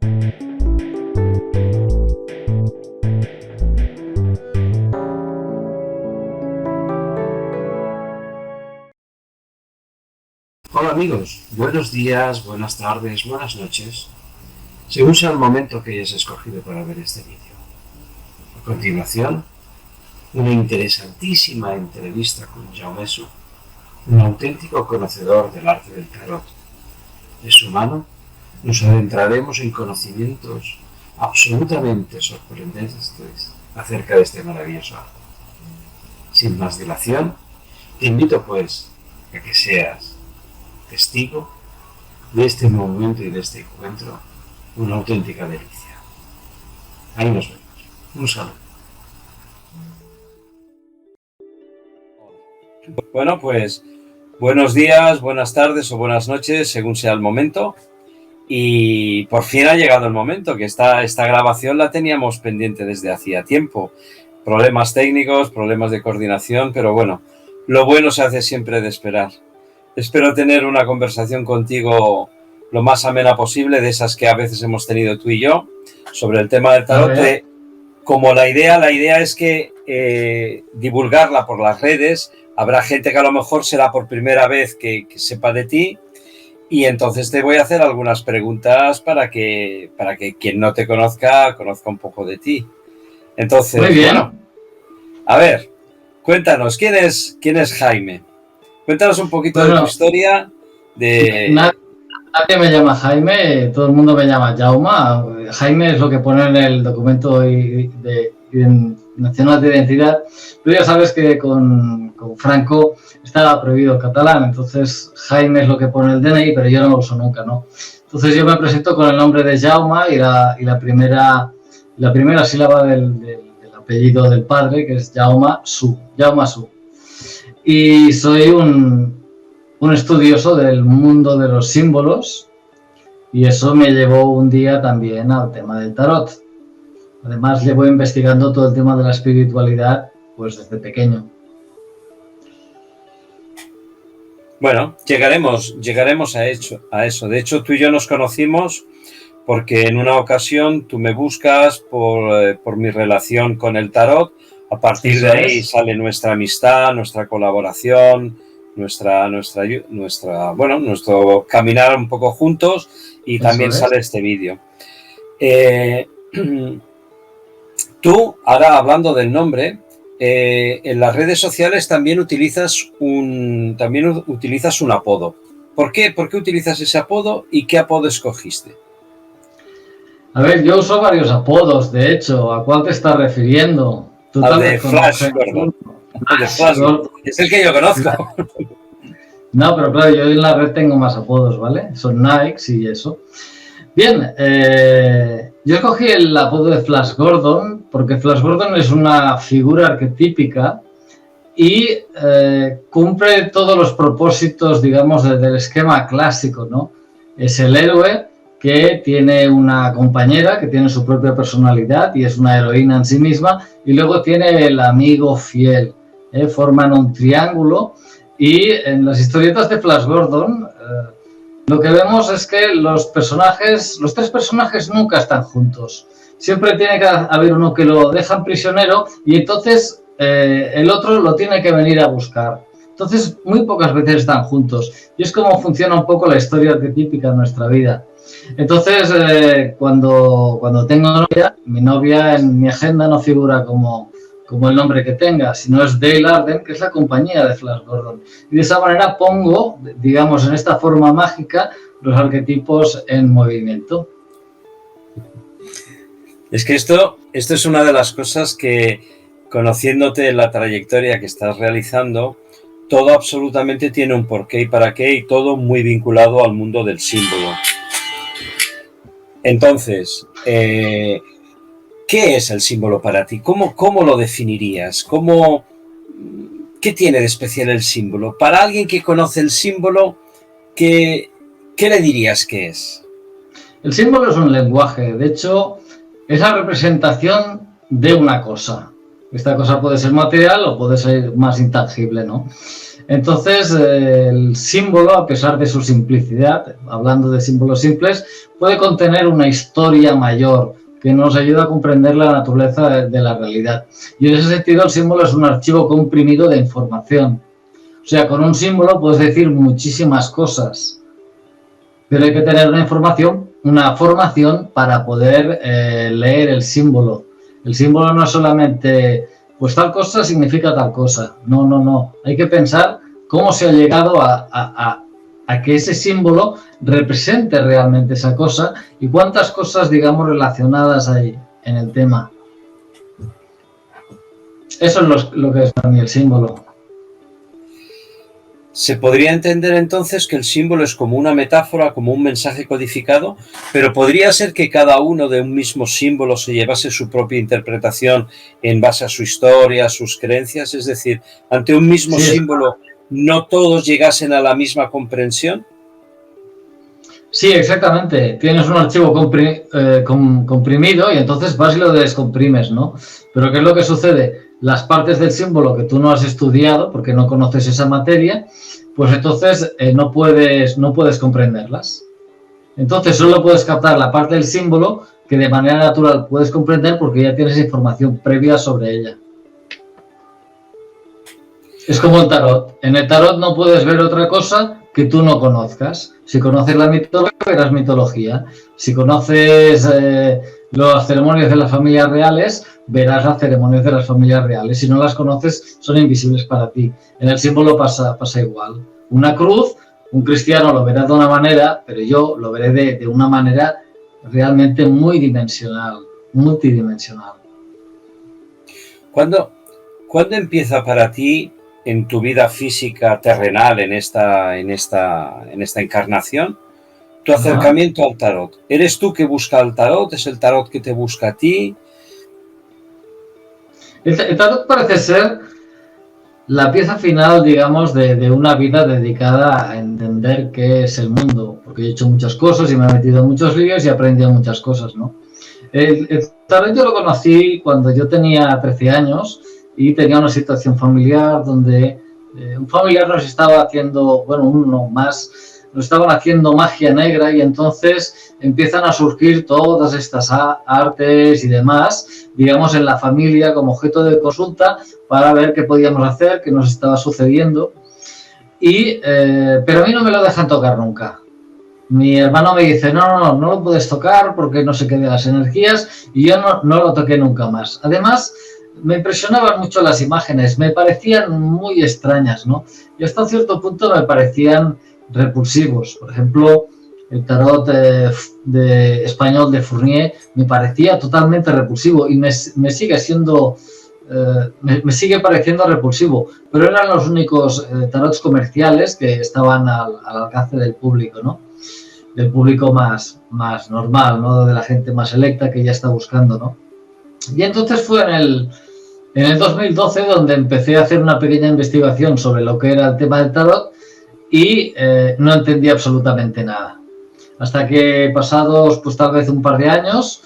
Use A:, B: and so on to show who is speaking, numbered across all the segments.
A: Hola amigos, buenos días, buenas tardes, buenas noches, según sea el momento que hayas escogido para ver este vídeo. A continuación, una interesantísima entrevista con Jaume Su, un auténtico conocedor del arte del tarot. De su mano, nos adentraremos en conocimientos absolutamente sorprendentes acerca de este maravilloso arte. Sin más dilación, te invito pues a que seas testigo de este momento y de este encuentro, una auténtica delicia. Ahí nos vemos. Un saludo. Bueno, pues buenos días, buenas tardes o buenas noches, según sea el momento. Y por fin ha llegado el momento, que esta grabación la teníamos pendiente desde hacía tiempo. Problemas técnicos, problemas de coordinación, pero bueno, lo bueno se hace siempre de esperar. Espero tener una conversación contigo lo más amena posible, de esas que a veces hemos tenido tú y yo, sobre el tema del tarot. Como la idea es que divulgarla por las redes. Habrá gente que a lo mejor será por primera vez que sepa de ti, y entonces te voy a hacer algunas preguntas para que quien no te conozca un poco de ti. Entonces, muy bien. Bueno, a ver, cuéntanos, ¿quién es Jaime? Cuéntanos un poquito de tu historia.
B: Nadie me llama Jaime, todo el mundo me llama Jaume. Jaime es lo que pone en el documento nacional de identidad. Tú ya sabes que con Franco estaba prohibido el catalán, entonces Jaime es lo que pone en el DNI, pero yo no lo uso nunca, ¿no? Entonces yo me presento con el nombre de Jaume y la primera sílaba del apellido del padre, que es Jaume Su. Y soy un estudioso del mundo de los símbolos, y eso me llevó un día también al tema del tarot. Además, llevo investigando todo el tema de la espiritualidad pues desde pequeño.
A: Bueno, llegaremos a eso. De hecho, tú y yo nos conocimos porque en una ocasión tú me buscas por mi relación con el tarot. A partir de ahí sale nuestra amistad, nuestra colaboración, nuestro caminar un poco juntos, y también sale este vídeo. Tú, ahora hablando del nombre, en las redes sociales también utilizas un apodo. ¿Por qué? ¿Por qué utilizas ese apodo y qué apodo escogiste?
B: A ver, yo uso varios apodos, de hecho. ¿A cuál te estás refiriendo? ¿Tú
A: al de Flash Gordon. Es el que yo conozco.
B: No, pero claro, yo en la red tengo más apodos, ¿vale? Son Nikes y eso. Bien, yo escogí el apodo de Flash Gordon porque Flash Gordon es una figura arquetípica y cumple todos los propósitos, digamos, del esquema clásico, ¿no? Es el héroe que tiene una compañera que tiene su propia personalidad y es una heroína en sí misma, y luego tiene el amigo fiel, forman un triángulo, y en las historietas de Flash Gordon lo que vemos es que los tres personajes nunca están juntos, siempre tiene que haber uno que lo dejan prisionero y entonces el otro lo tiene que venir a buscar. Entonces muy pocas veces están juntos, y es como funciona un poco la historia arquetípica en nuestra vida. Entonces, cuando tengo novia, mi novia en mi agenda no figura como el nombre que tenga, sino es Dale Arden, que es la compañía de Flash Gordon. Y de esa manera pongo, digamos, en esta forma mágica, los arquetipos en movimiento.
A: Es que esto es una de las cosas que, conociéndote en la trayectoria que estás realizando, todo absolutamente tiene un porqué y para qué, y todo muy vinculado al mundo del símbolo. Entonces, ¿qué es el símbolo para ti? ¿Cómo lo definirías? ¿Qué tiene de especial el símbolo? Para alguien que conoce el símbolo, ¿qué le dirías que es?
B: El símbolo es un lenguaje. De hecho, es la representación de una cosa. Esta cosa puede ser material o puede ser más intangible, ¿no? Entonces, el símbolo, a pesar de su simplicidad, hablando de símbolos simples, puede contener una historia mayor que nos ayuda a comprender la naturaleza de la realidad. Y en ese sentido, el símbolo es un archivo comprimido de información. O sea, con un símbolo puedes decir muchísimas cosas, pero hay que tener una formación para poder leer el símbolo. El símbolo no es solamente, pues tal cosa significa tal cosa. No, no, no. Hay que pensar cómo se ha llegado a que ese símbolo represente realmente esa cosa y cuántas cosas, digamos, relacionadas hay en el tema. Eso es lo que es para mí el símbolo.
A: Se podría entender entonces que el símbolo es como una metáfora, como un mensaje codificado, pero podría ser que cada uno de un mismo símbolo se llevase su propia interpretación en base a su historia, a sus creencias, es decir, ante un mismo símbolo no todos llegasen a la misma comprensión.
B: Sí, exactamente. Tienes un archivo comprimido y entonces vas y lo descomprimes, ¿no? Pero ¿qué es lo que sucede? Las partes del símbolo que tú no has estudiado porque no conoces esa materia, pues entonces no puedes comprenderlas. Entonces solo puedes captar la parte del símbolo que de manera natural puedes comprender porque ya tienes información previa sobre ella. Es como el tarot. En el tarot no puedes ver otra cosa que tú no conozcas. Si conoces la mitología, verás mitología. Si conoces las ceremonias de las familias reales, verás las ceremonias de las familias reales. Si no las conoces, son invisibles para ti. En el símbolo pasa igual. Una cruz, un cristiano lo verá de una manera, pero yo lo veré de una manera realmente muy dimensional, multidimensional.
A: ¿Cuándo empieza para ti en tu vida física terrenal, en esta encarnación, tu acercamiento al tarot? ¿Eres tú que busca el tarot? ¿Es el tarot que te busca a ti?
B: El tarot parece ser la pieza final, digamos, de una vida dedicada a entender qué es el mundo, porque he hecho muchas cosas y me he metido en muchos líos y he aprendido muchas cosas, ¿no? El tarot yo lo conocí cuando yo tenía 13 años y tenía una situación familiar donde un familiar nos estaba haciendo, nos estaban haciendo magia negra y entonces empiezan a surgir todas estas artes y demás, digamos, en la familia como objeto de consulta para ver qué podíamos hacer, qué nos estaba sucediendo. Pero a mí no me lo dejan tocar nunca. Mi hermano me dice, no lo puedes tocar porque no se quede las energías y yo no lo toqué nunca más. Además, me impresionaban mucho las imágenes, me parecían muy extrañas, ¿no? Y hasta un cierto punto me parecían repulsivos. Por ejemplo, el tarot de español de Fournier me parecía totalmente repulsivo y me sigue siendo... me sigue pareciendo repulsivo, pero eran los únicos tarots comerciales que estaban al alcance del público, ¿no? Del público más normal, ¿no? De la gente más selecta que ya está buscando, ¿no? Y entonces fue en el 2012 donde empecé a hacer una pequeña investigación sobre lo que era el tema del tarot y no entendí absolutamente nada. Hasta que pasados pues tal vez un par de años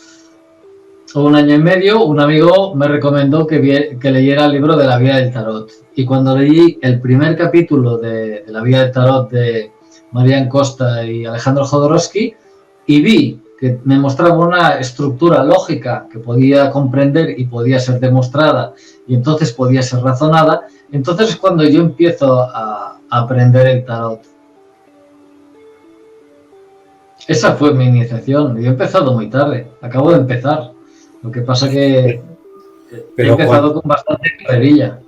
B: o un año y medio, un amigo me recomendó que leyera el libro de la Vía del Tarot. Y cuando leí el primer capítulo de la Vía del Tarot de Marian Costa y Alejandro Jodorowsky y vi que me mostraba una estructura lógica que podía comprender y podía ser demostrada y entonces podía ser razonada, entonces es cuando yo empiezo a aprender el tarot. Esa fue mi iniciación. Yo he empezado muy tarde, acabo de empezar. Lo que pasa que he empezado con bastante carrerilla.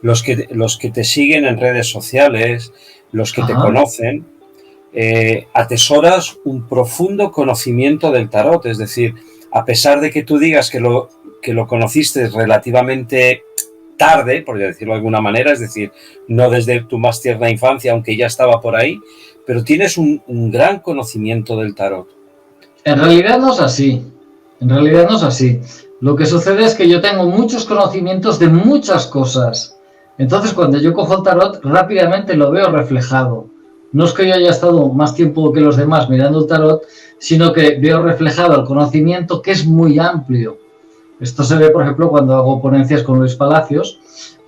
A: Los que te siguen en redes sociales, los que te conocen, atesoras un profundo conocimiento del tarot. Es decir, a pesar de que tú digas que lo conociste relativamente tarde, por decirlo de alguna manera, es decir, no desde tu más tierna infancia, aunque ya estaba por ahí, pero tienes un gran conocimiento del tarot.
B: En realidad no es así. Lo que sucede es que yo tengo muchos conocimientos de muchas cosas. Entonces, cuando yo cojo el tarot, rápidamente lo veo reflejado. No es que yo haya estado más tiempo que los demás mirando el tarot, sino que veo reflejado el conocimiento que es muy amplio. Esto se ve, por ejemplo, cuando hago ponencias con Luis Palacios,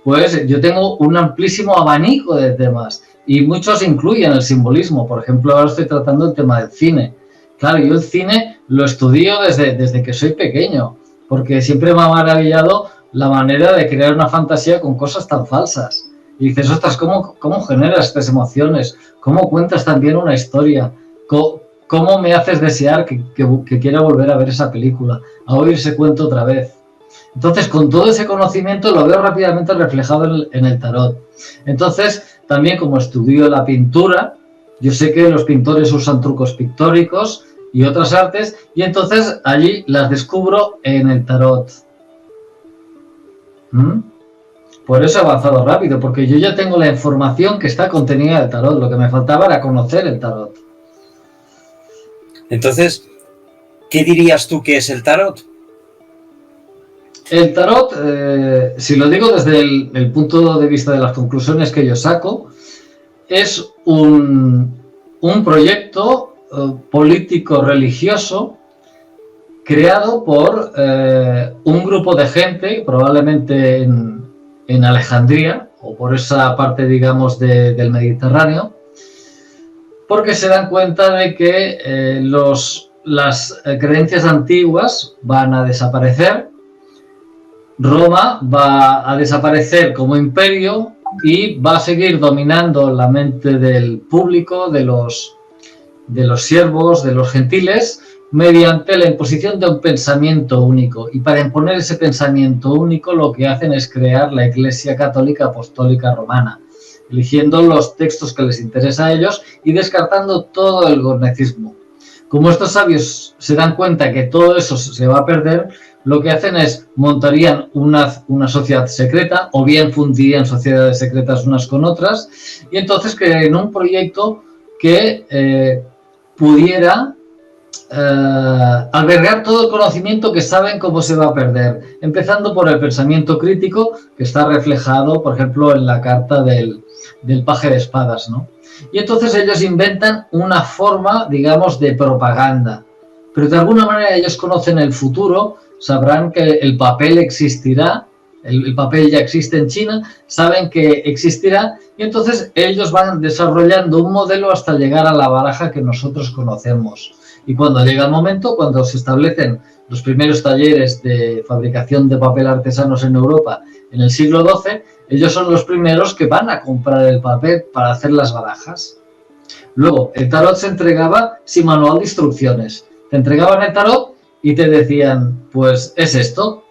B: pues yo tengo un amplísimo abanico de temas y muchos incluyen el simbolismo. Por ejemplo, ahora estoy tratando el tema del cine. Claro, yo el cine lo estudio desde que soy pequeño, porque siempre me ha maravillado la manera de crear una fantasía con cosas tan falsas. Y dices, ostras, ¿cómo generas estas emociones? ¿Cómo cuentas también una historia? ¿Cómo me haces desear que quiera volver a ver esa película, a oír ese cuento otra vez? Entonces, con todo ese conocimiento lo veo rápidamente reflejado en el tarot. Entonces, también como estudio la pintura, yo sé que los pintores usan trucos pictóricos y otras artes, y entonces allí las descubro en el tarot. Por eso he avanzado rápido, porque yo ya tengo la información que está contenida en el tarot. Lo que me faltaba era conocer el tarot.
A: Entonces, ¿qué dirías tú que es el tarot?
B: El tarot, si lo digo desde el punto de vista de las conclusiones que yo saco, es un proyecto político-religioso creado por un grupo de gente, probablemente en Alejandría, o por esa parte, digamos, del Mediterráneo, porque se dan cuenta de que las creencias antiguas van a desaparecer, Roma va a desaparecer como imperio y va a seguir dominando la mente del público, de los siervos, de los gentiles, mediante la imposición de un pensamiento único. Y para imponer ese pensamiento único lo que hacen es crear la Iglesia Católica Apostólica Romana, eligiendo los textos que les interesa a ellos y descartando todo el gnosticismo. Como estos sabios se dan cuenta que todo eso se va a perder, lo que hacen es montarían una sociedad secreta o bien fundirían sociedades secretas unas con otras y entonces crearían un proyecto que pudiera albergar todo el conocimiento que saben cómo se va a perder, empezando por el pensamiento crítico que está reflejado, por ejemplo, en la carta del paje de espadas, ¿no? Y entonces ellos inventan una forma, digamos, de propaganda, pero de alguna manera ellos conocen el futuro, sabrán que el papel existirá, el papel ya existe en China, saben que existirá y entonces ellos van desarrollando un modelo hasta llegar a la baraja que nosotros conocemos. Y cuando llega el momento, cuando se establecen los primeros talleres de fabricación de papel artesanos en Europa en el siglo XII, ellos son los primeros que van a comprar el papel para hacer las barajas. Luego, el tarot se entregaba sin manual de instrucciones. Te entregaban el tarot y te decían, pues es esto.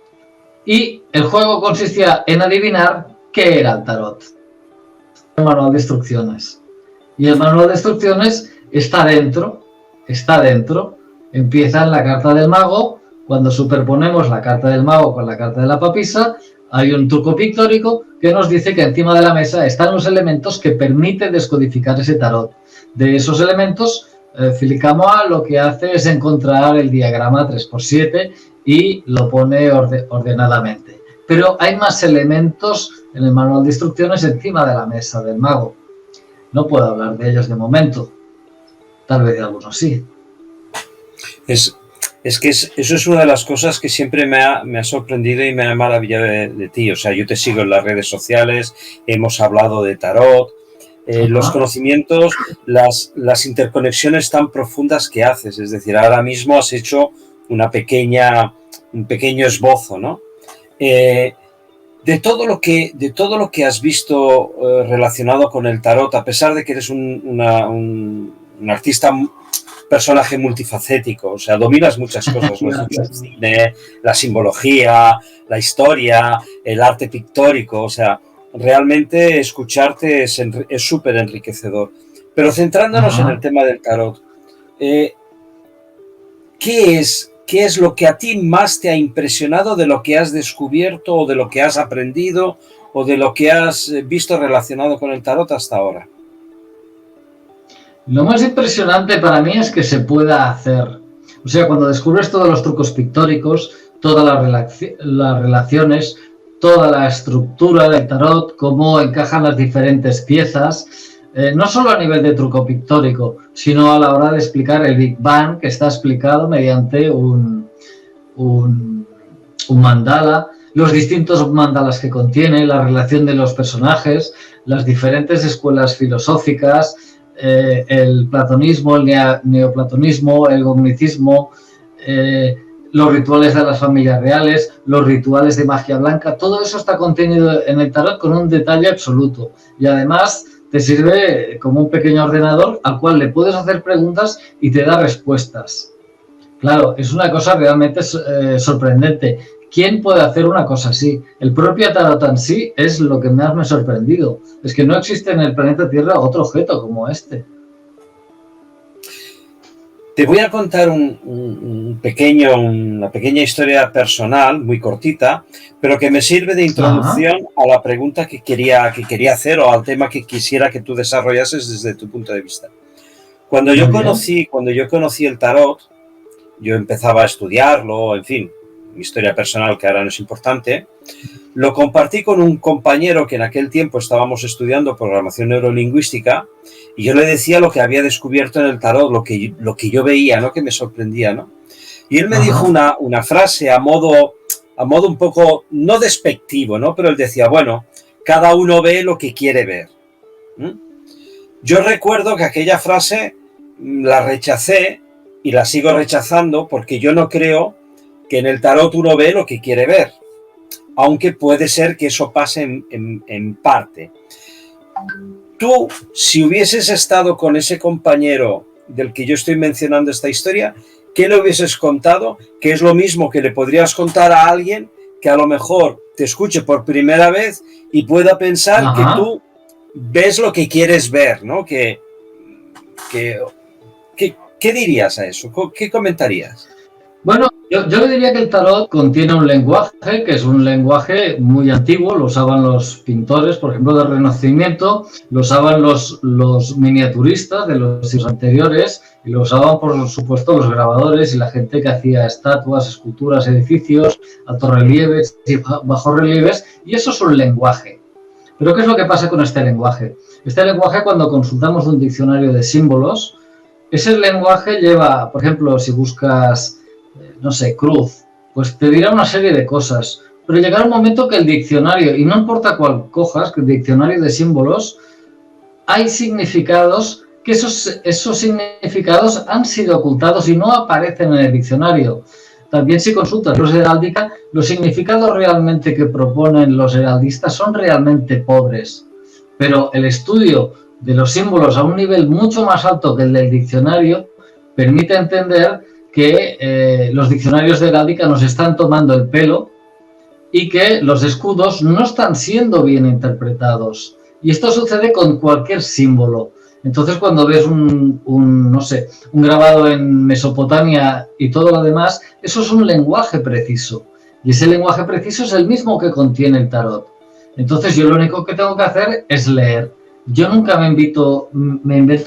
B: Y el juego consistía en adivinar qué era el tarot. El manual de instrucciones. Y el manual de instrucciones está dentro. Empieza en la carta del mago. Cuando superponemos la carta del mago con la carta de la papisa, hay un truco pictórico que nos dice que encima de la mesa están los elementos que permiten descodificar ese tarot. De esos elementos, Filicamoa lo que hace es encontrar el diagrama 3x7 y lo pone ordenadamente. Pero hay más elementos en el manual de instrucciones encima de la mesa del mago. No puedo hablar de ellos de momento. Tal vez de algunos sí.
A: Es que eso es una de las cosas que siempre me ha sorprendido y me ha maravillado de ti. O sea, yo te sigo en las redes sociales, hemos hablado de tarot, los conocimientos, las interconexiones tan profundas que haces. Es decir, ahora mismo has hecho un pequeño esbozo, ¿no? De todo lo que has visto relacionado con el tarot, a pesar de que eres un artista, personaje multifacético, o sea, dominas muchas cosas, ¿no? El cine, la simbología, la historia, el arte pictórico, o sea, realmente escucharte es súper enriquecedor. Pero centrándonos en el tema del tarot, ¿qué es lo que a ti más te ha impresionado de lo que has descubierto o de lo que has aprendido o de lo que has visto relacionado con el tarot hasta ahora?
B: Lo más impresionante para mí es que se pueda hacer. O sea, cuando descubres todos los trucos pictóricos, todas las relaciones, toda la estructura del tarot, cómo encajan las diferentes piezas, no solo a nivel de truco pictórico, sino a la hora de explicar el Big Bang, que está explicado mediante un mandala, los distintos mandalas que contiene, la relación de los personajes, las diferentes escuelas filosóficas, el platonismo, el neoplatonismo, el gnosticismo, los rituales de las familias reales, los rituales de magia blanca, todo eso está contenido en el tarot con un detalle absoluto. Y además te sirve como un pequeño ordenador al cual le puedes hacer preguntas y te da respuestas. Claro, es una cosa realmente sorprendente. ¿Quién puede hacer una cosa así? El propio tarot en sí es lo que más me ha sorprendido. Es que no existe en el planeta Tierra otro objeto como este.
A: Te voy a contar una pequeña historia personal, muy cortita, pero que me sirve de introducción a la pregunta que quería hacer o al tema que quisiera que tú desarrollases desde tu punto de vista. Cuando yo conocí el tarot, yo empezaba a estudiarlo, en fin, mi historia personal que ahora no es importante, lo compartí con un compañero que en aquel tiempo estábamos estudiando programación neurolingüística y yo le decía lo que había descubierto en el tarot, lo que yo veía, ¿no? Que me sorprendía, ¿no? Y él me dijo una frase a modo un poco, no despectivo, ¿no? Pero él decía, bueno, cada uno ve lo que quiere ver. Yo recuerdo que aquella frase la rechacé y la sigo rechazando porque yo no creo que en el tarot uno ve lo que quiere ver, aunque puede ser que eso pase en parte. Tú, si hubieses estado con ese compañero del que yo estoy mencionando esta historia, ¿qué le hubieses contado? Que es lo mismo que le podrías contar a alguien que a lo mejor te escuche por primera vez y pueda pensar que tú ves lo que quieres ver, ¿no? ¿Qué dirías a eso? ¿Qué comentarías?
B: Bueno, yo le diría que el tarot contiene un lenguaje que es un lenguaje muy antiguo, lo usaban los pintores, por ejemplo, del Renacimiento, lo usaban los miniaturistas de los siglos anteriores y lo usaban, por supuesto, los grabadores y la gente que hacía estatuas, esculturas, edificios, altorrelieves y bajorrelieves, y eso es un lenguaje. Pero ¿qué es lo que pasa con este lenguaje? Este lenguaje, cuando consultamos un diccionario de símbolos, ese lenguaje lleva, por ejemplo, si buscas, no sé, cruz, pues te dirá una serie de cosas. Pero llegará un momento que el diccionario, y no importa cuál cojas, que el diccionario de símbolos, hay significados que esos significados han sido ocultados y no aparecen en el diccionario. También si consultas los heráldica, los significados realmente que proponen los heraldistas son realmente pobres. Pero el estudio de los símbolos a un nivel mucho más alto que el del diccionario permite entender que los diccionarios de heráldica nos están tomando el pelo y que los escudos no están siendo bien interpretados. Y esto sucede con cualquier símbolo. Entonces, cuando ves no sé, un grabado en Mesopotamia y todo lo demás, eso es un lenguaje preciso. Y ese lenguaje preciso es el mismo que contiene el tarot. Entonces, yo lo único que tengo que hacer es leer. Yo nunca me invento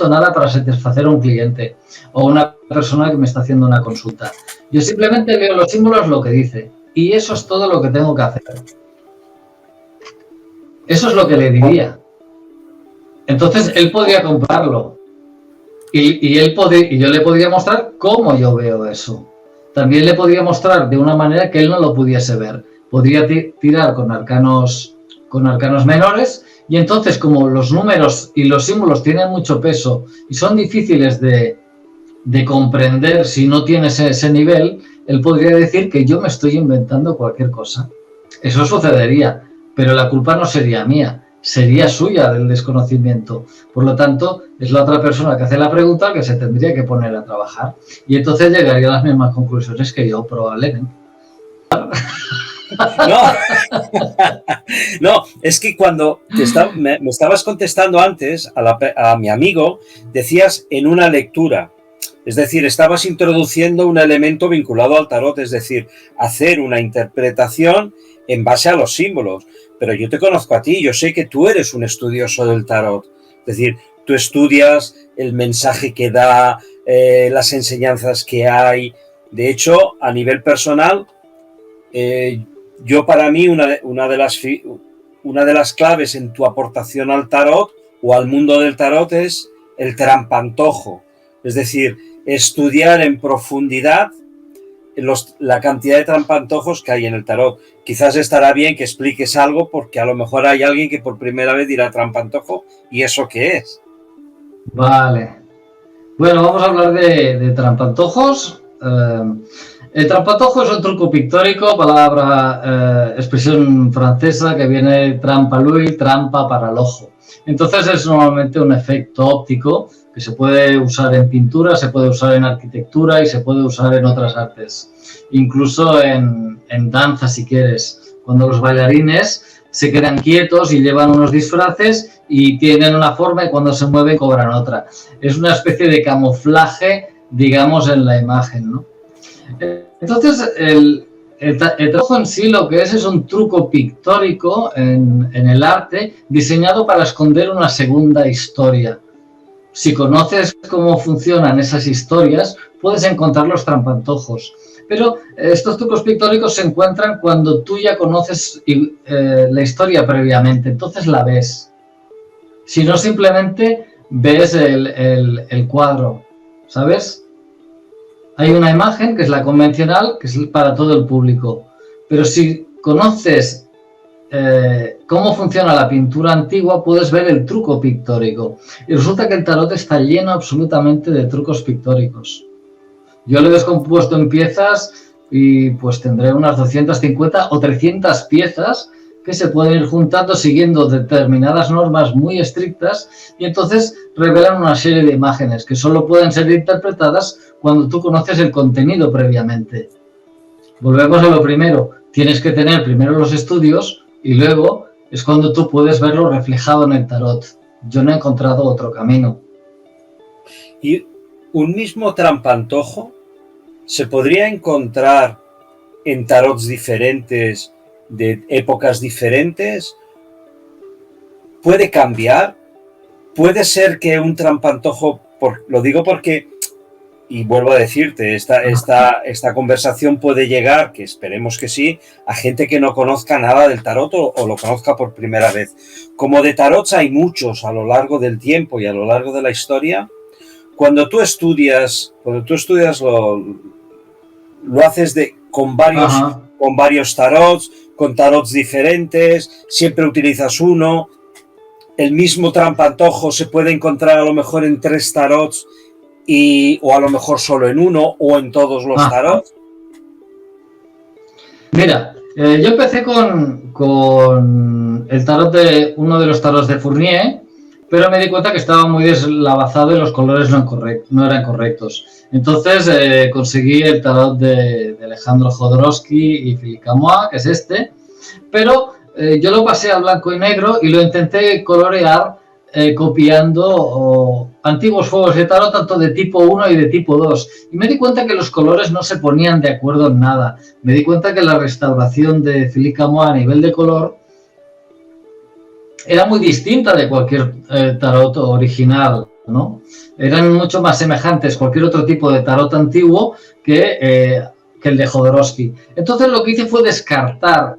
B: nada para satisfacer a un cliente o a una persona que me está haciendo una consulta. Yo simplemente leo los símbolos, lo que dice. Y eso es todo lo que tengo que hacer. Eso es lo que le diría. Entonces, él podría comprarlo. Y yo le podría mostrar cómo yo veo eso. También le podría mostrar de una manera que él no lo pudiese ver. Podría tirar con arcanos menores. Y entonces, como los números y los símbolos tienen mucho peso y son difíciles de comprender si no tienes ese nivel, él podría decir que yo me estoy inventando cualquier cosa. Eso sucedería, pero la culpa no sería mía, sería suya del desconocimiento. Por lo tanto, es la otra persona que hace la pregunta que se tendría que poner a trabajar. Y entonces llegaría a las mismas conclusiones que yo, probablemente.
A: No, es que cuando me estabas contestando antes a mi amigo, decías en una lectura, es decir, estabas introduciendo un elemento vinculado al tarot, es decir, hacer una interpretación en base a los símbolos. Pero yo te conozco a ti, yo sé que tú eres un estudioso del tarot, es decir, tú estudias el mensaje que da, las enseñanzas que hay. De hecho, a nivel personal, yo para mí una de las claves en tu aportación al tarot o al mundo del tarot es el trampantojo, es decir, estudiar en profundidad la cantidad de trampantojos que hay en el tarot. Quizás estará bien que expliques algo porque a lo mejor hay alguien que por primera vez dirá trampantojo, ¿y eso qué es?
B: Vale. Bueno, vamos a hablar de trampantojos. El trampantojo es un truco pictórico, expresión francesa que viene trampa l'ull, trampa para el ojo. Entonces es normalmente un efecto óptico que se puede usar en pintura, se puede usar en arquitectura y se puede usar en otras artes. Incluso en danza, si quieres. Cuando los bailarines se quedan quietos y llevan unos disfraces y tienen una forma y cuando se mueven cobran otra. Es una especie de camuflaje, digamos, en la imagen, ¿no? Entonces, el trabajo en sí lo que es un truco pictórico en el arte diseñado para esconder una segunda historia. Si conoces cómo funcionan esas historias, puedes encontrar los trampantojos. Pero estos trucos pictóricos se encuentran cuando tú ya conoces la historia previamente, entonces la ves. Si no, simplemente ves el cuadro, ¿sabes? Hay una imagen que es la convencional, que es para todo el público. Pero si conoces cómo funciona la pintura antigua, puedes ver el truco pictórico. Y resulta que el tarot está lleno absolutamente de trucos pictóricos. Yo lo he descompuesto en piezas y pues tendré unas 250 o 300 piezas que se pueden ir juntando siguiendo determinadas normas muy estrictas y entonces revelan una serie de imágenes que solo pueden ser interpretadas cuando tú conoces el contenido previamente. Volvemos a lo primero, tienes que tener primero los estudios y luego es cuando tú puedes verlo reflejado en el tarot. Yo no he encontrado otro camino.
A: Y un mismo trampantojo se podría encontrar en tarots diferentes, de épocas diferentes. ¿Puede cambiar? ¿Puede ser que un trampantojo, lo digo porque, y vuelvo a decirte, esta conversación puede llegar, que esperemos que sí, a gente que no conozca nada del tarot o lo conozca por primera vez. Como de tarots hay muchos a lo largo del tiempo y a lo largo de la historia, cuando tú estudias lo haces con varios tarots, con tarots diferentes, siempre utilizas uno. El mismo trampantojo se puede encontrar a lo mejor en 3 tarots o a lo mejor solo en uno o en todos los tarots.
B: Mira, yo empecé con el tarot de uno de los tarots de Fournier, pero me di cuenta que estaba muy deslavazado y los colores no eran correctos. Entonces conseguí el tarot de Alejandro Jodorowsky y Philippe Camois, que es este, pero yo lo pasé a blanco y negro y lo intenté colorear copiando antiguos juegos de tarot, tanto de tipo 1 y de tipo 2. Y me di cuenta que los colores no se ponían de acuerdo en nada. Me di cuenta que la restauración de Philippe Camois a nivel de color era muy distinta de cualquier tarot original, ¿no? Eran mucho más semejantes cualquier otro tipo de tarot antiguo que el de Jodorowsky. Entonces lo que hice fue descartar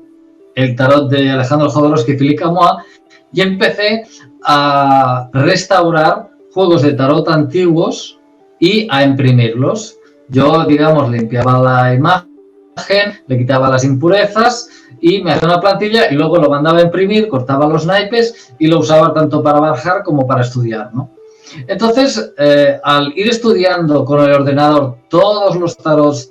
B: el tarot de Alejandro Jodorowsky y Philippe Camois y empecé a restaurar juegos de tarot antiguos y a imprimirlos. Yo, digamos, limpiaba la imagen, le quitaba las impurezas y me hacía una plantilla y luego lo mandaba a imprimir, cortaba los naipes y lo usaba tanto para barajar como para estudiar, ¿no? Entonces, al ir estudiando con el ordenador todos los tarots,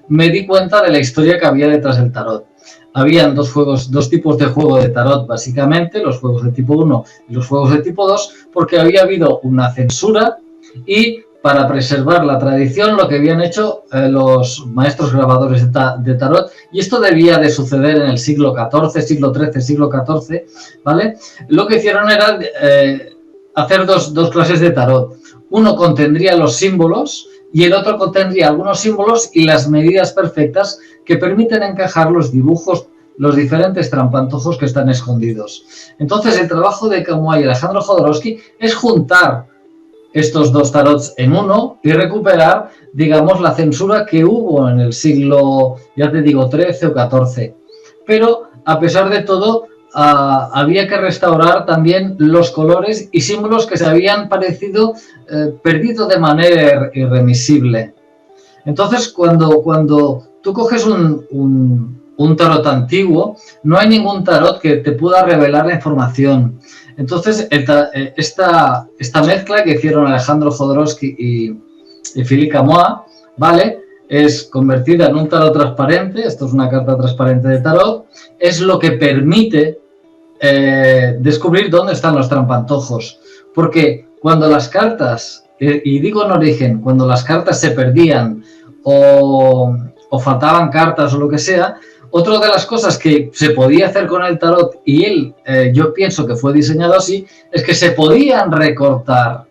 B: me di cuenta de la historia que había detrás del tarot. Habían dos tipos de juego de tarot, básicamente, los juegos de tipo 1 y los juegos de tipo 2, porque había habido una censura y para preservar la tradición lo que habían hecho los maestros grabadores de tarot, y esto debía de suceder en el siglo XIV, siglo XIII, siglo XIV, ¿vale? Lo que hicieron era hacer dos clases de tarot. Uno contendría los símbolos y el otro contendría algunos símbolos y las medidas perfectas que permiten encajar los dibujos, los diferentes trampantojos que están escondidos. Entonces, el trabajo de Camois y Alejandro Jodorowsky es juntar estos dos tarots en uno y recuperar, digamos, la censura que hubo en el siglo, ya te digo, XIII o XIV. Pero, a pesar de todo, había que restaurar también los colores y símbolos que se habían perdido de manera irremisible. Entonces, cuando tú coges un tarot antiguo, no hay ningún tarot que te pueda revelar la información. Entonces, esta mezcla que hicieron Alejandro Jodorowsky y Philippe Camois, ¿vale?, es convertida en un tarot transparente. Esto es una carta transparente de tarot. Es lo que permite descubrir dónde están los trampantojos. Porque cuando las cartas, y digo en origen, cuando las cartas se perdían o faltaban cartas o lo que sea, otra de las cosas que se podía hacer con el tarot, y yo pienso que fue diseñado así, es que se podían recortar.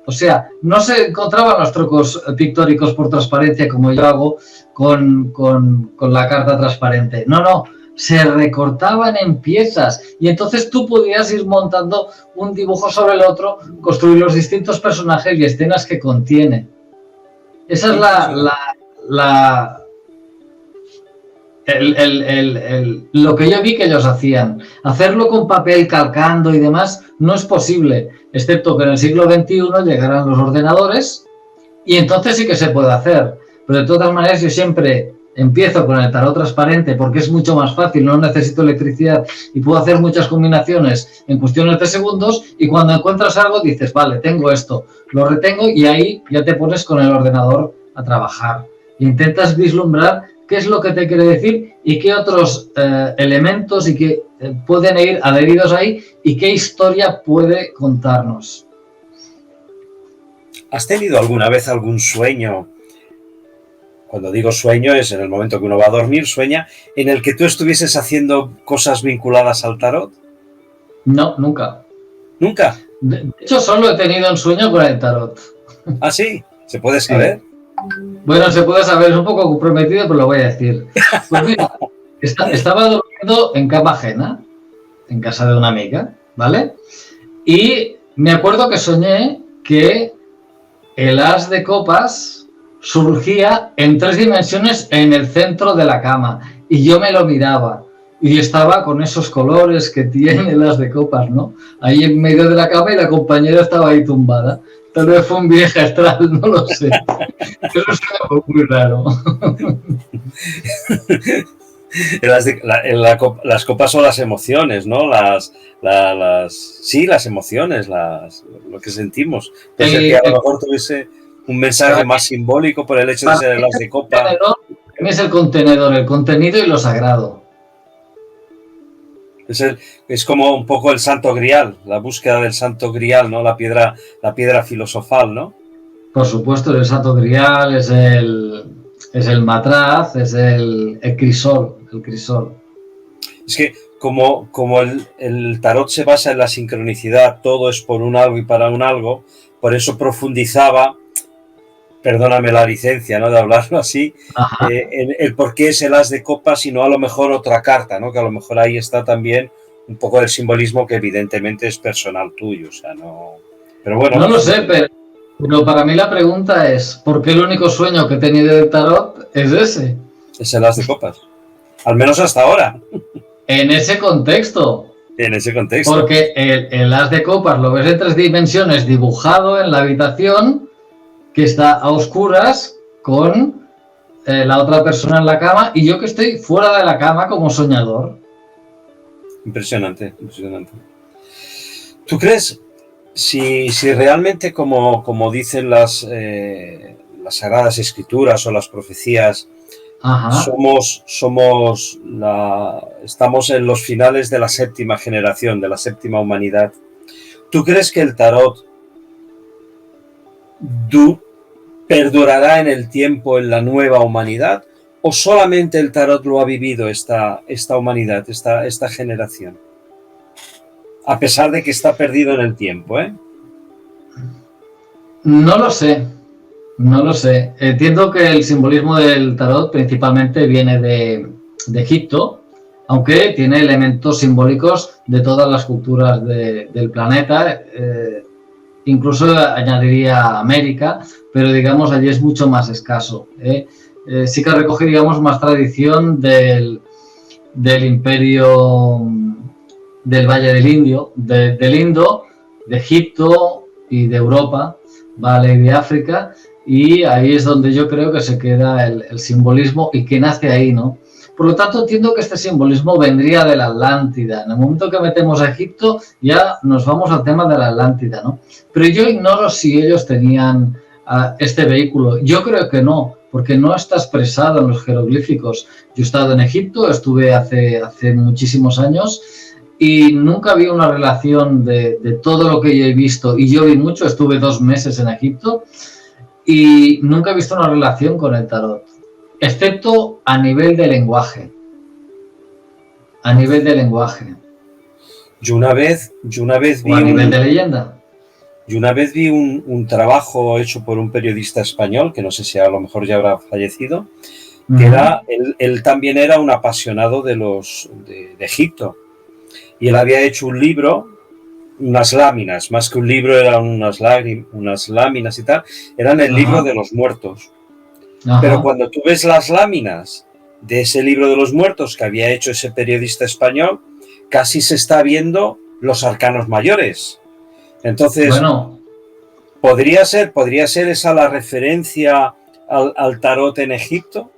B: O sea, no se encontraban los trucos pictóricos por transparencia como yo hago con la carta transparente. No, se recortaban en piezas y entonces tú podías ir montando un dibujo sobre el otro, construir los distintos personajes y escenas que contiene. Esa es lo que yo vi que ellos hacían. Hacerlo con papel calcando y demás no es posible, excepto que en el siglo XXI llegarán los ordenadores y entonces sí que se puede hacer. Pero de todas maneras yo siempre empiezo con el tarot transparente porque es mucho más fácil, no necesito electricidad y puedo hacer muchas combinaciones en cuestiones de segundos, y cuando encuentras algo dices, vale, tengo esto, lo retengo, y ahí ya te pones con el ordenador a trabajar. Intentas vislumbrar qué es lo que te quiere decir y qué otros elementos y que pueden ir adheridos ahí y qué historia puede contarnos.
A: ¿Has tenido alguna vez algún sueño? Cuando digo sueño es en el momento que uno va a dormir, sueña, en el que tú estuvieses haciendo cosas vinculadas al tarot.
B: No, nunca.
A: ¿Nunca?
B: De hecho, solo he tenido un sueño con el tarot.
A: ¿Ah, sí? ¿Se puede saber?
B: Bueno, se puede saber, es un poco comprometido, pero lo voy a decir. Pues mira, estaba durmiendo en cama ajena, en casa de una amiga, ¿vale? Y me acuerdo que soñé que el as de copas surgía en 3 dimensiones en el centro de la cama y yo me lo miraba y estaba con esos colores que tiene el as de copas, ¿no? Ahí en medio de la cama y la compañera estaba ahí tumbada. Tal vez fue un viaje astral, no lo sé. Pero es algo muy raro.
A: Las copas son las emociones, ¿no? Sí, las emociones, lo que sentimos. Puede ser que a lo mejor tuviese un mensaje más simbólico por el hecho de ser las de copa.
B: Es el contenedor, el contenido y lo sagrado.
A: Es como un poco el santo grial, la búsqueda del santo grial, ¿no? La piedra filosofal, ¿no?
B: Por supuesto, el santo grial es el matraz, es el crisol,
A: Es que como el tarot se basa en la sincronicidad, todo es por un algo y para un algo, por eso profundizaba, perdóname la licencia, ¿no?, de hablarlo así, en el por qué es el as de copas y no a lo mejor otra carta, ¿no? Que a lo mejor ahí está también un poco del simbolismo que evidentemente es personal tuyo, o sea, no... Pero bueno...
B: No lo sé, pero para mí la pregunta es, ¿por qué el único sueño que he tenido de tarot es ese?
A: Es el as de copas, al menos hasta ahora.
B: En ese contexto.
A: En ese contexto.
B: Porque el as de copas lo ves en 3 dimensiones dibujado en la habitación, que está a oscuras con la otra persona en la cama y yo que estoy fuera de la cama como soñador.
A: Impresionante, impresionante. ¿Tú crees si realmente, como dicen las Sagradas Escrituras o las profecías, estamos en los finales de la 7ª generación, de la 7ª humanidad? ¿Tú crees que el tarot perdurará en el tiempo en la nueva humanidad o solamente el tarot lo ha vivido esta humanidad, esta generación? A pesar de que está perdido en el tiempo, ¿eh?
B: No lo sé. Entiendo que el simbolismo del tarot principalmente viene de Egipto, aunque tiene elementos simbólicos de todas las culturas del planeta. Incluso añadiría América, pero digamos allí es mucho más escaso. Sí que recoge, digamos, más tradición del imperio del Valle del Indo, de Egipto y de Europa, ¿vale? Y de África, y ahí es donde yo creo que se queda el simbolismo y que nace ahí, ¿no? Por lo tanto, entiendo que este simbolismo vendría de la Atlántida. En el momento que metemos a Egipto, ya nos vamos al tema de la Atlántida, ¿no? Pero yo ignoro si ellos tenían este vehículo. Yo creo que no, porque no está expresado en los jeroglíficos. Yo he estado en Egipto, estuve hace muchísimos años y nunca vi una relación de todo lo que yo he visto. Y yo vi mucho, estuve 2 meses en Egipto y nunca he visto una relación con el tarot, excepto a nivel de lenguaje. A nivel de lenguaje.
A: Yo una vez vi
B: o a nivel de leyenda.
A: Yo una vez vi un trabajo hecho por un periodista español, que no sé si a lo mejor ya habrá fallecido, que era, él también era un apasionado de Egipto. Y él había hecho un libro, unas láminas, más que un libro, eran unas láminas y tal, eran el libro de los muertos. Pero cuando tú ves las láminas de ese libro de los muertos que había hecho ese periodista español, casi se está viendo los arcanos mayores. Entonces,
B: bueno,
A: ¿podría ser esa la referencia al tarot en Egipto?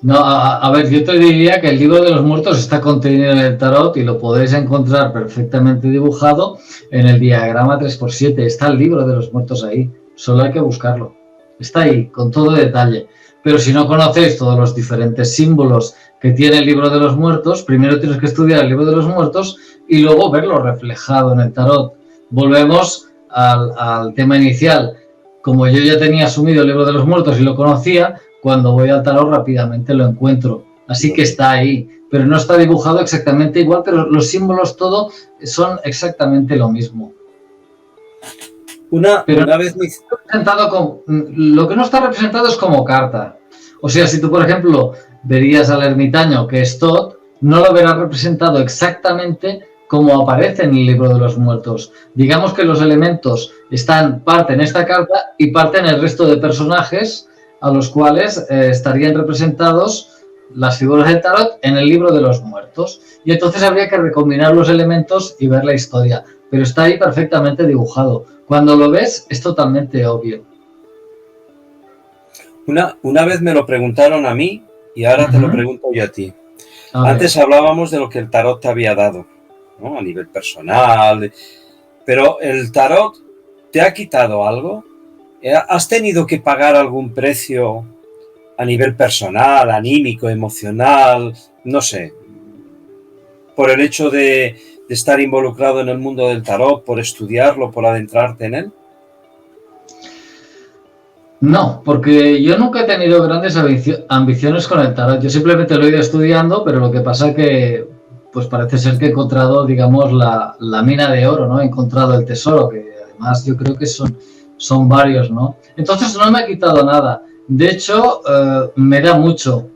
B: No, a ver, yo te diría que el libro de los muertos está contenido en el tarot y lo podéis encontrar perfectamente dibujado en el diagrama 3x7. Está el libro de los muertos ahí, solo hay que buscarlo. Está ahí, con todo detalle. Pero si no conocéis todos los diferentes símbolos que tiene el libro de los muertos, primero tienes que estudiar el libro de los muertos y luego verlo reflejado en el tarot. Volvemos al tema inicial. Como yo ya tenía asumido el libro de los muertos y lo conocía, cuando voy al tarot rápidamente lo encuentro. Así que está ahí, pero no está dibujado exactamente igual, pero los símbolos todo son exactamente lo mismo.
A: Una vez me...
B: Lo que no está representado es como carta. O sea, si tú, por ejemplo, verías al ermitaño, que es Tot, no lo verás representado exactamente como aparece en el libro de los muertos. Digamos que los elementos están parte en esta carta y parte en el resto de personajes a los cuales estarían representados las figuras del tarot en el libro de los muertos. Y entonces habría que recombinar los elementos y ver la historia. Pero está ahí perfectamente dibujado. Cuando lo ves es totalmente obvio.
A: Una vez me lo preguntaron a mí y ahora te lo pregunto yo a ti. Antes hablábamos de lo que el tarot te había dado, ¿no? A nivel personal. Pero ¿el tarot te ha quitado algo? ¿Has tenido que pagar algún precio a nivel personal, anímico, emocional, no sé, por el hecho de estar involucrado en el mundo del tarot, por estudiarlo, por adentrarte en él?
B: No, porque yo nunca he tenido grandes ambiciones con el tarot. Yo simplemente lo he ido estudiando, pero lo que pasa es que pues parece ser que he encontrado, digamos, la mina de oro, ¿no? He encontrado el tesoro, que además yo creo que son varios, ¿no? Entonces no me ha quitado nada. De hecho, me da mucho.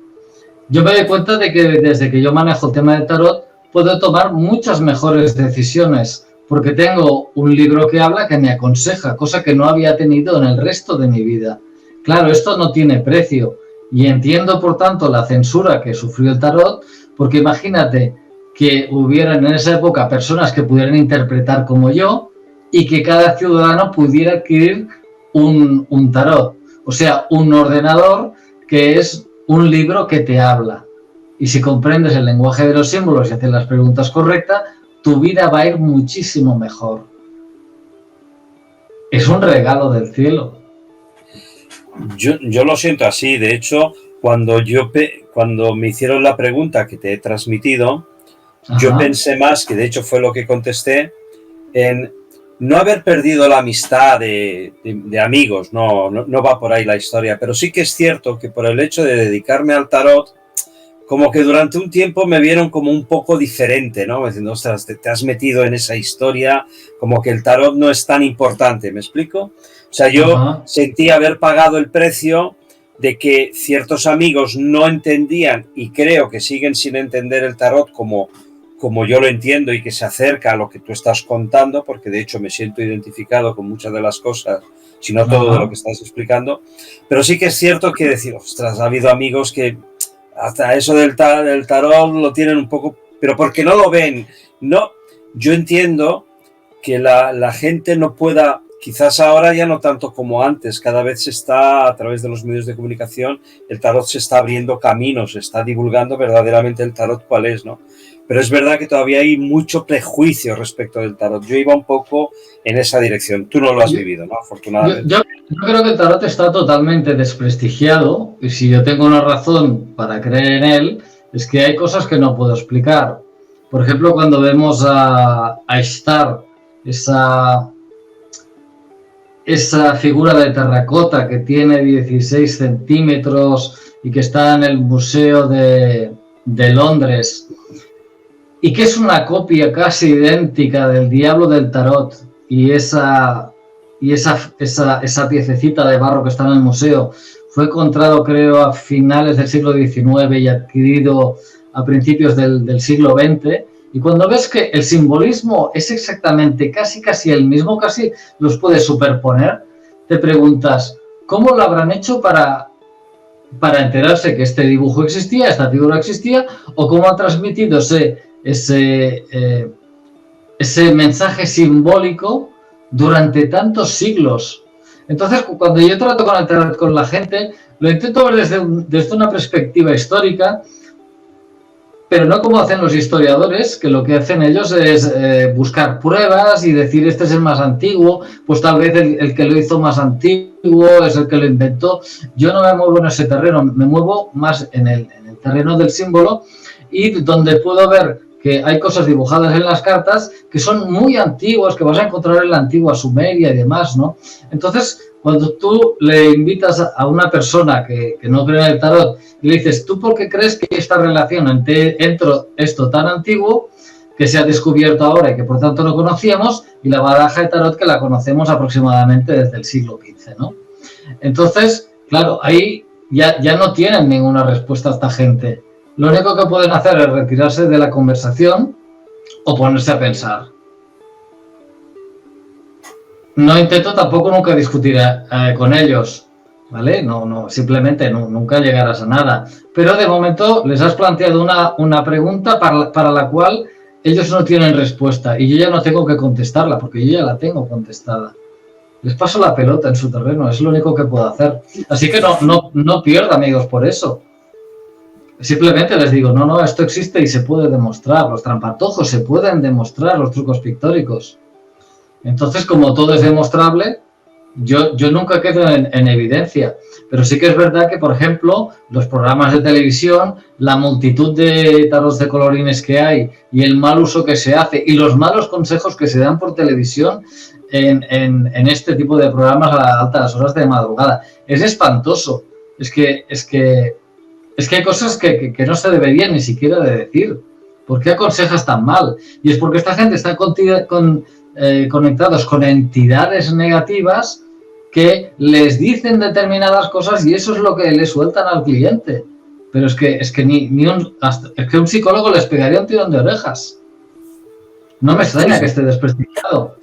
B: Yo me doy cuenta de que desde que yo manejo el tema del tarot, puedo tomar muchas mejores decisiones, porque tengo un libro que habla que me aconseja, cosa que no había tenido en el resto de mi vida. Claro, esto no tiene precio y entiendo, por tanto, la censura que sufrió el tarot, porque imagínate que hubieran en esa época personas que pudieran interpretar como yo y que cada ciudadano pudiera adquirir un tarot, o sea, un ordenador que es un libro que te habla. Y si comprendes el lenguaje de los símbolos y haces las preguntas correctas, tu vida va a ir muchísimo mejor. Es un regalo del cielo.
A: Yo lo siento así. De hecho, cuando me hicieron la pregunta que te he transmitido, yo pensé más, que de hecho fue lo que contesté, en no haber perdido la amistad de amigos. No va por ahí la historia, pero sí que es cierto que por el hecho de dedicarme al tarot, como que durante un tiempo me vieron como un poco diferente, ¿no? Diciendo, ostras, te has metido en esa historia, como que el tarot no es tan importante, ¿me explico? O sea, yo sentí haber pagado el precio de que ciertos amigos no entendían, y creo que siguen sin entender el tarot como yo lo entiendo y que se acerca a lo que tú estás contando, porque de hecho me siento identificado con muchas de las cosas, si no todo de lo que estás explicando. Pero sí que es cierto que decir, ostras, ha habido amigos que hasta eso del tarot lo tienen un poco, pero porque no lo ven. No, yo entiendo que la gente no pueda quizás ahora ya no tanto como antes, cada vez se está, a través de los medios de comunicación, el tarot se está abriendo caminos, se está divulgando verdaderamente el tarot cuál es, ¿no? Pero es verdad que todavía hay mucho prejuicio respecto del tarot. Yo iba un poco en esa dirección. Tú no lo has vivido, ¿no? Afortunadamente.
B: Yo creo que el tarot está totalmente desprestigiado, y si yo tengo una razón para creer en él, es que hay cosas que no puedo explicar. Por ejemplo, cuando vemos a Ishtar, esa figura de terracota que tiene 16 centímetros y que está en el Museo de Londres, y que es una copia casi idéntica del Diablo del Tarot, y esa piececita de barro que está en el museo fue encontrado, creo, a finales del siglo XIX y adquirido a principios del siglo XX. Y cuando ves que el simbolismo es exactamente casi el mismo, casi los puedes superponer, te preguntas, ¿cómo lo habrán hecho para enterarse que este dibujo existía, esta figura existía, o cómo han transmitido ese mensaje simbólico durante tantos siglos? Entonces, cuando yo trato con el tarot con la gente, lo intento ver desde una perspectiva histórica, pero no como hacen los historiadores, que lo que hacen ellos es buscar pruebas y decir este es el más antiguo, pues tal vez el que lo hizo más antiguo es el que lo inventó. Yo no me muevo en ese terreno, me muevo más en el terreno del símbolo, y donde puedo ver que hay cosas dibujadas en las cartas que son muy antiguas, que vas a encontrar en la antigua Sumeria y demás, ¿no? Entonces, cuando tú le invitas a una persona que no cree en el tarot y le dices, ¿tú por qué crees que esta relación entre esto tan antiguo, que se ha descubierto ahora y que por tanto no conocíamos, y la baraja de tarot que la conocemos aproximadamente desde el siglo XV, ¿no? Entonces, claro, ahí ya no tienen ninguna respuesta a esta gente. Lo único que pueden hacer es retirarse de la conversación o ponerse a pensar. No intento tampoco nunca discutir con ellos, ¿vale? No, simplemente nunca llegarás a nada. Pero de momento les has planteado una pregunta para la cual ellos no tienen respuesta, y yo ya no tengo que contestarla porque yo ya la tengo contestada. Les paso la pelota en su terreno, es lo único que puedo hacer. Así que no pierdo amigos por eso. Simplemente les digo, no, esto existe y se puede demostrar. Los trampantojos se pueden demostrar, los trucos pictóricos. Entonces, como todo es demostrable, yo nunca quedo en evidencia. Pero sí que es verdad que, por ejemplo, los programas de televisión, la multitud de tarots de colorines que hay y el mal uso que se hace y los malos consejos que se dan por televisión en este tipo de programas a altas horas de madrugada, es espantoso. Es que hay cosas que no se deberían ni siquiera de decir. ¿Por qué aconsejas tan mal? Y es porque esta gente está conectados con entidades negativas que les dicen determinadas cosas y eso es lo que le sueltan al cliente. Pero es que un psicólogo les pegaría un tirón de orejas. No me extraña que esté desprestigiado.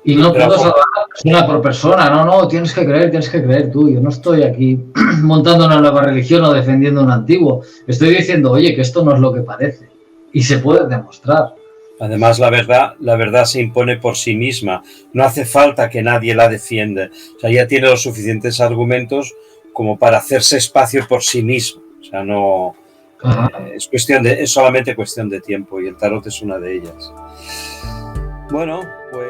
B: Y no puedo salvar persona por persona. No, tienes que creer tú. Yo no estoy aquí montando una nueva religión o defendiendo un antiguo. Estoy diciendo, oye, que esto no es lo que parece. Y se puede demostrar.
A: Además, la verdad se impone por sí misma. No hace falta que nadie la defienda. O sea, ya tiene los suficientes argumentos como para hacerse espacio por sí mismo. O sea, no es solamente cuestión de tiempo, y el tarot es una de ellas. Bueno, pues